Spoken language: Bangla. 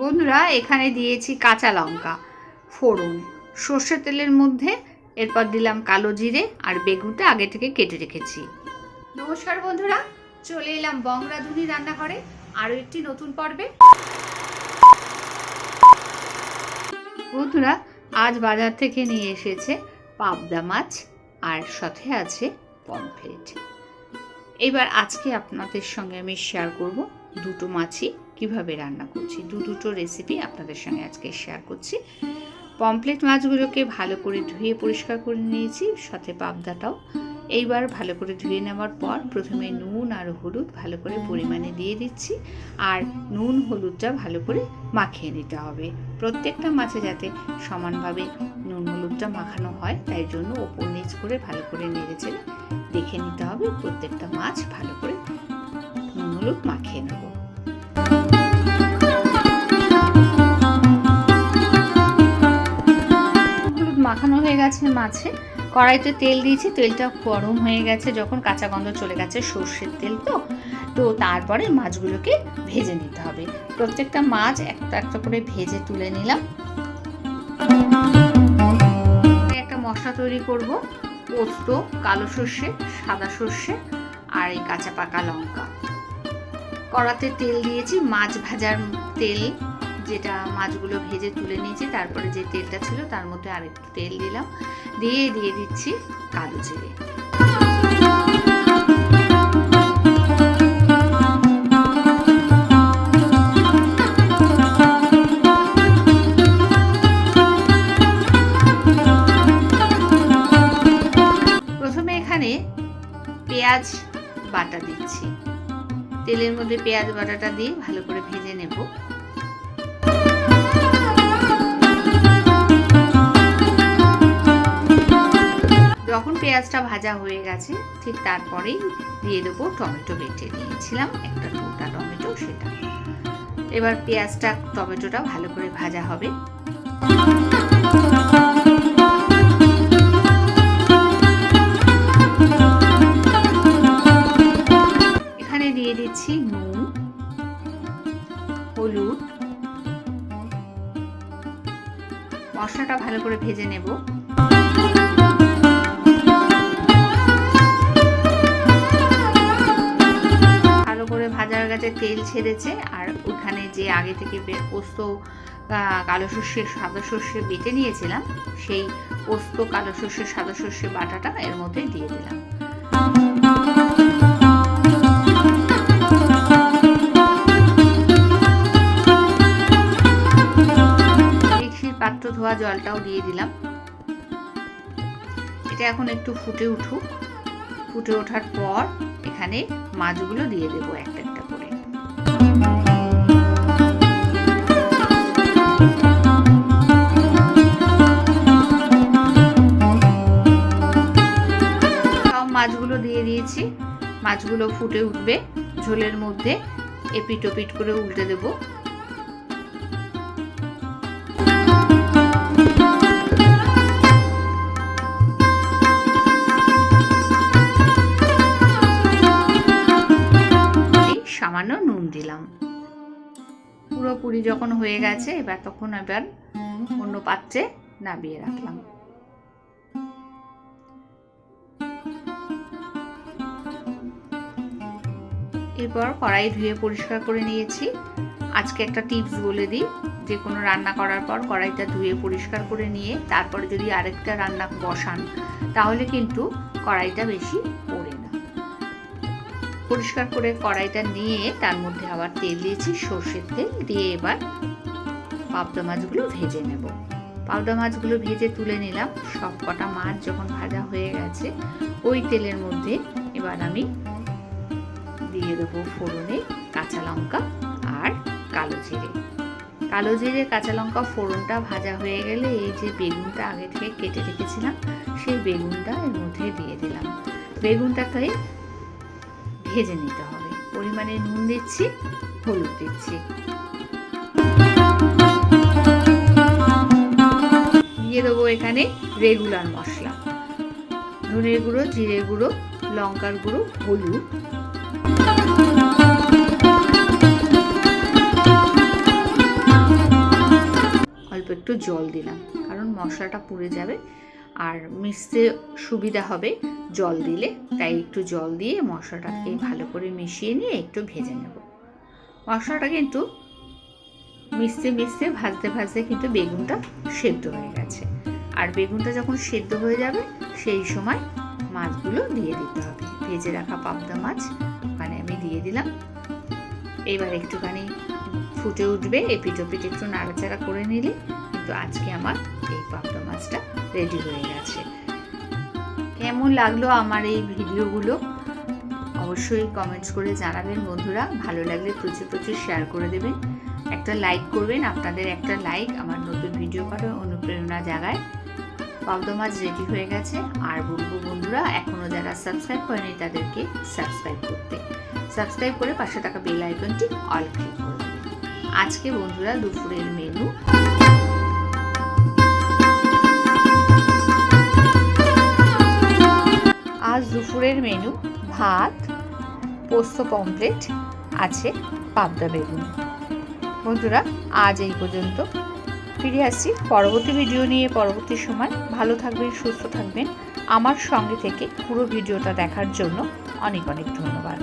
বন্ধুরা এখানে দিয়েছি কাঁচা লঙ্কা ফোড়ন সর্ষের তেলের মধ্যে, এরপর দিলাম কালো জিরে আর বেগুনটা আগে থেকে কেটে রেখেছি। নমস্কার বন্ধুরা, চলে এলাম বং রাঁধুনি রান্নাঘরে আরও একটি নতুন পর্বে। বন্ধুরা আজ বাজার থেকে নিয়ে এসেছে পাবদা মাছ আর সাথে আছে পমফ্রেট। এবার আজকে আপনাদের সঙ্গে আমি শেয়ার করব দুটো মাছই কিভাবে রান্না করছি, দুটো রেসিপি আপনাদের সঙ্গে আজকে শেয়ার করছি। পমফ্রেট মাছগুলোকে ভালো করে ধুয়ে পরিষ্কার করে নিয়েছি, সাথে পাবদাটাও। এইবার ভালো করে ধুয়ে নেওয়ার পর প্রথমে নুন আর হলুদ ভালো করে পরিমাণে দিয়ে দিচ্ছি, আর নুন হলুদটা ভালো করে মাখিয়ে নিতে হবে। প্রত্যেকটা মাছে যাতে সমানভাবে নুন হলুদটা মাখানো হয়, তাই জন্য ওপর নিচ করে ভালো করে নেড়েচেড়ে দেখে নিতে হবে প্রত্যেকটা মাছ ভালো করে নুন হলুদ মাখিয়ে নেব। হলুদ মাখানো হয়ে গেছে মাছে, কড়াইতে তেল দিয়েছি, তেলটা গরম হয়ে গেছে যখন, কাঁচা গন্ধ চলে গেছে, সর্ষের তেল তো তারপরে মাছগুলোকে ভেজে নিতে হবে। প্রত্যেকটা মাছ একটা একটা করে ভেজে তুলে নিলাম। একটা মশলা তৈরি করব, পোস্ত, কালো সর্ষে, সাদা সর্ষে আর এই কাঁচা পাকা লঙ্কা। কড়াতে তেল দিয়েছি, মাছ ভাজার তেল, যেটা মাছগুলো ভেজে তুলে নিয়েছি, তারপরে যে তেলটা ছিল তার মধ্যে আরেকটু তেল দিলাম, দিয়ে দিচ্ছি কালো জিরে। প্রথমে এখানে পেঁয়াজ বাটা দিচ্ছি, তেলের মধ্যে পেঁয়াজ বাটাটা দিয়ে ভালো করে ভেজে নেব। যখন পেঁয়াজটা ভাজা হয়ে গেছে ঠিক তারপরেই দিয়ে দেবো টমেটো, বেটে নিয়েছিলাম একটা গোটা টমেটো, সেটা। এবার পেঁয়াজটা টমেটোটা ভালো করে ভাজা হবে। এখানে দিয়ে দিচ্ছি নুন, হলুদ, মশলাটা ভালো করে ভেজে নেব। ভাজার কাছে তেল ছেড়েছে, আর ওখানে যে আগে থেকে পোস্ত, কালো সর্ষে, সাদা সর্ষে বেটে নিয়েছিলাম, সেই পোস্ত, কালো সর্ষে, সাদা সর্ষে বাটাটা এর মধ্যে দিয়ে দিলাম। মিক্সির পাত্র ধোয়া জলটাও দিয়ে দিলাম। এটা এখন একটু ফুটে উঠুক, ফুটে ওঠার পর এখানে মাছগুলো দিয়ে দেবো একটা একটা করে। সব মাছগুলো দিয়ে দিয়েছি, মাছগুলো ফুটে উঠবে ঝোলের মধ্যে, এপিট ওপিট করে উল্টে দেবো। সামান্য নুন দিলাম। পুরোপুরি যখন হয়ে গেছে, এবার অন্য পাত্রে নামিয়ে রাখলাম। এরপর কড়াই ধুয়ে পরিষ্কার করে নিয়েছি। আজকে একটা টিপস বলে দিই, যে কোনো রান্না করার পর কড়াইটা ধুয়ে পরিষ্কার করে নিয়ে তারপরে যদি আরেকটা রান্না বসান, তাহলে কিন্তু কড়াইটা বেশি পড়ে না। পরিষ্কার করে কড়াইটা নিয়ে তার মধ্যে আবার তেল দিয়েছি, সর্ষের তেল দিয়ে এবার পাবদা মাছগুলো ভেজে নেব। পাবদা মাছগুলো ভেজে তুলে নিলাম। সব কটা মাছ যখন ভাজা হয়ে গেছে, ওই তেলের মধ্যে এবার আমি দিয়ে দেবো ফোড়নে কাঁচা লঙ্কা আর কালো জিরে। কালো জিরে, কাঁচা লঙ্কা, ফোড়নটা ভাজা হয়ে গেলে এই যে বেগুনটা আগে থেকে কেটে রেখেছিলাম, সেই বেগুনটা এর মধ্যে দিয়ে দিলাম। বেগুনটাকে ভেজে নিতে হবে। পরিমাণে নুন দিচ্ছি, হলুদ দিচ্ছি, দিয়ে দেবো এখানে রেগুলার মশলা, ধনের গুঁড়ো, জিরে গুঁড়ো, লঙ্কার গুঁড়ো, হলুদ, একটু জল দিলাম, কারণ মশলাটা পুড়ে যাবে আর মিশতে সুবিধা হবে জল দিলে। তাই একটু জল দিয়ে মশলাটাকে ভালো করে মিশিয়ে নিয়ে একটু ভেজে নেব। মশলাটা কিন্তু মিশতে মিশতে ভাজতে ভাজতে কিন্তু বেগুনটা সেদ্ধ হয়ে গেছে। আর বেগুনটা যখন সেদ্ধ হয়ে যাবে সেই সময় মাছগুলো দিয়ে দিতে হবে। ভেজে রাখা পাবদা মাছ ওখানে আমি দিয়ে দিলাম। এবার একটুখানি ফুটে উঠবে, এপিট ওপিট একটু নাড়াচাড়া করে নিলে কিন্তু আজকে আমার এই পাবদা মাছটা রেডি হয়ে গেছে। কেমন লাগলো আমার এই ভিডিওগুলো অবশ্যই কমেন্টস করে জানাবেন বন্ধুরা। ভালো লাগলে প্রচুর প্রচুর শেয়ার করে দেবেন, একটা লাইক করবেন। আপনাদের একটা লাইক আমার নতুন ভিডিও করার অনুপ্রেরণা জাগায়। পাবদা মাছ রেডি হয়ে গেছে। আর বলবো বন্ধুরা, এখনও যারা সাবস্ক্রাইব করেনি তাদেরকে সাবস্ক্রাইব করতে, সাবস্ক্রাইব করে পাশে থাকা বেল আইকনটি অল ক্লিক করে দেবেন। আজকে বন্ধুরা দুপুরের মেনু ভাত, পোস্ত পমফ্রেট আছে, পাবদা বেগুন। বন্ধুরা আজ এই পর্যন্ত, ফিরে আসছি পরবর্তী ভিডিও নিয়ে পরবর্তী সময়। ভালো থাকবেন, সুস্থ থাকবেন। আমার সঙ্গে থেকে পুরো ভিডিওটা দেখার জন্য অনেক অনেক ধন্যবাদ।